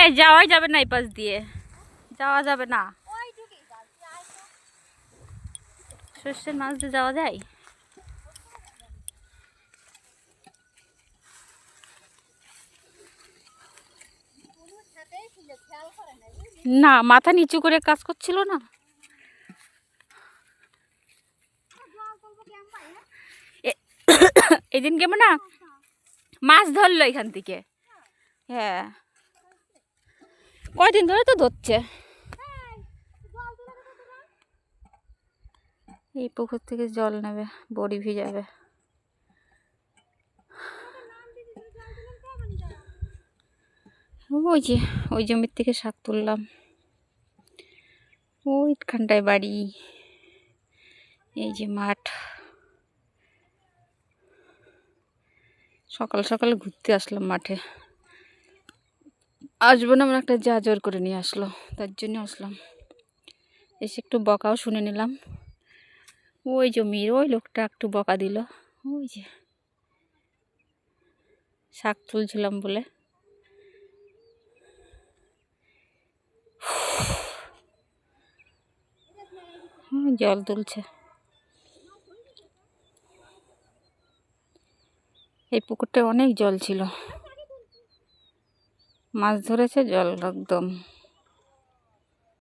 এই যাওয়াই যাবে না, এই পাশ দিয়ে যাওয়া যাবে না। সর্ষের মাছ দিয়ে যাওয়া যায়? না, মাথা নিচু করে কাজ করছিল না। এদিন কেমন না মাছ ধরলো এখান থেকে। হ্যাঁ, কয়দিন ধরে তো ধরছে। এই পুকুর থেকে জল নেবে, বড়ি ভিজাবে। ওই যে ওই জমির থেকে শাক তুললাম, ওইখানটায় বাড়ি, এই যে মাঠ। সকাল সকালে ঘুরতে আসলাম মাঠে, আসবো না, আমরা একটা যা জোর করে নিয়ে আসলো, তার জন্য আসলাম। এসে একটু বকাও শুনে নিলাম। ওই জমির ওই লোকটা একটু বকা দিল, ওই যে শাক তুলছিলাম বলে। জল তুলছে। এই পুকুরটা অনেক জল ছিল, মাছ ধরেছে জল একদম।